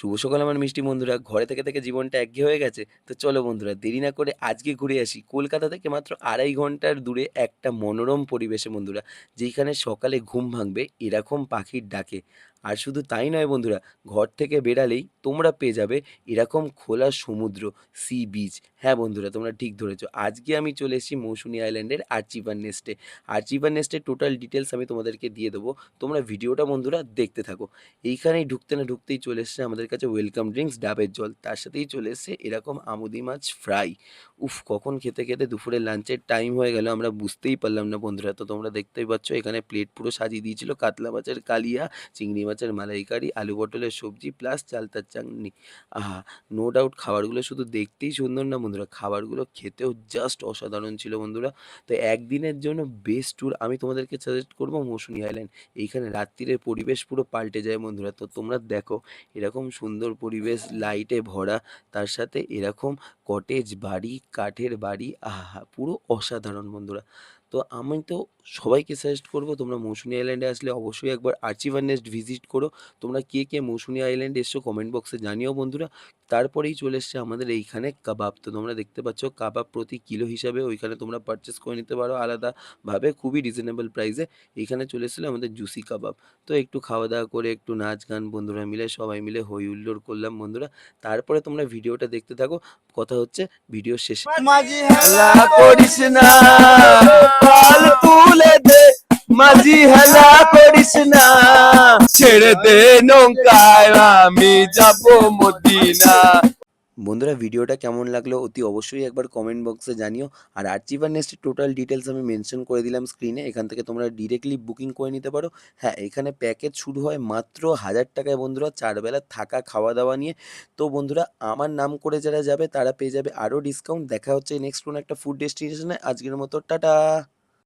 শুভ সকাল আমার মিষ্টি বন্ধুরা। ঘরে থেকে থেকে জীবনটা একঘেয়ে হয়ে গেছে। তো চলো বন্ধুরা, দেরি না করে আজকে ঘুরে আসি কলকাতা থেকে মাত্র ২.৫ ঘন্টার দূরে একটা মনোরম পরিবেশে বন্ধুরা। যেইখানে সকালে ঘুম ভাঙবে এরকম পাখির ডাকে। আর শুধু তাই নয় বন্ধুরা, ঘর থেকে বেরালেই তোমরা পেয়ে যাবে এরকম খোলা সমুদ্র, সি বিচ। হ্যাঁ বন্ধুরা, তোমরা ঠিক ধরেছো। আজকে আমি চলে এসেছি মৌসুনী আইল্যান্ডের আর্চিভার নেস্টে। আর্চিভার নেস্টের টোটাল ডিটেলস আমি তোমাদেরকে দিয়ে দেবো। তোমরা ভিডিওটা বন্ধুরা দেখতে থাকো। এইখানেই ঢুকতে না ঢুকতেই চলে এসছে আমাদের কাছে ওয়েলকাম ড্রিঙ্কস ডাবের জল, তার সাথেই চলে এসছে এরকম আমুদি মাছ ফ্রাই। উফ, কখন খেতে খেতে দুপুরের লাঞ্চের টাইম হয়ে গেল আমরা বুঝতেই পারলাম না বন্ধুরা। তো তোমরা দেখতেই পাচ্ছ এখানে প্লেট পুরো সাজিয়ে দিয়েছিল কাতলা মাছের কালিয়া, চিংড়ি মাছের মালাইকারি, আলু পটলের সবজি প্লাস চালতার চাটনি। আহা, নো ডাউট খাবারগুলো শুধু দেখতেই সুন্দর না বন্ধুরা, খাবারগুলো খেতেও জাস্ট অসাধারণ ছিল বন্ধুরা। তো একদিনের জন্য বেস্ট ট্যুর আমি তোমাদেরকে সাজেস্ট করবো মৌসুনী আইল্যান্ড। এইখানে রাত্রিরের পরিবেশ পুরো পাল্টে যায় বন্ধুরা। তো তোমরা দেখো এরকম সুন্দর পরিবেশ লাইটে ভরা, তার সাথে এরকম কটেজ বাড়ি, কাঠের বাড়ি, আহা পুরো অসাধারণ বন্ধুরা। তো আমি তো সবাইকে সাজেস্ট করবো তোমরা মৌসুনী আইল্যান্ডে আসলে অবশ্যই একবার আর্চিভার নেস্ট ভিজিট করো। তোমরা কে কে মৌসুনী আইল্যান্ডে এসছো কমেন্ট বক্সে জানিও বন্ধুরা। তারপরেই চলে এসছে আমাদের এইখানে কাবাব। তো তোমরা দেখতে পাচ্ছ কাবাব প্রতি কিলো হিসাবে ওইখানে তোমরা পারচেস করে নিতে পারো আলাদাভাবে, খুবই রিজনেবল প্রাইসে। এইখানে চলে এসেছিলো আমাদের জুসি কাবাব। তো একটু খাওয়া দাওয়া করে একটু নাচ গান বন্ধুরা মিলে সবাই মিলে হই হুল্লোড় করলাম বন্ধুরা। তারপরে তোমরা ভিডিওটা দেখতে থাকো, কথা হচ্ছে ভিডিও শেষে। মাঝি হেলা করিস না, পাল তুলে দে, মাঝি হেলা করিস না, ছেড়ে দে নৌকায় আমি যাবো মদিনা। বন্ধুরা, ভিডিওটা কেমন লাগলো অতি অবশ্যই একবার কমেন্ট বক্সে জানিও। আর আর্চিভার নেস্টের টোটাল ডিটেলস আমি মেনশন করে দিলাম স্ক্রিনে, এখান থেকে তোমরা ডিরেক্টলি বুকিং করে নিতে পারো। হ্যাঁ, এখানে প্যাকেজ শুরু হয় মাত্র ১,০০০ টাকায় বন্ধুরা, ৪ বেলা থাকা খাওয়া দাওয়া নিয়ে। তো বন্ধুরা, আমার নাম করে যারা যাবে তারা পেয়ে যাবে আরও ডিসকাউন্ট। দেখা হচ্ছে নেক্সট কোনো একটা ফুড ডেস্টিনেশনে। আজকের মতো টাটা।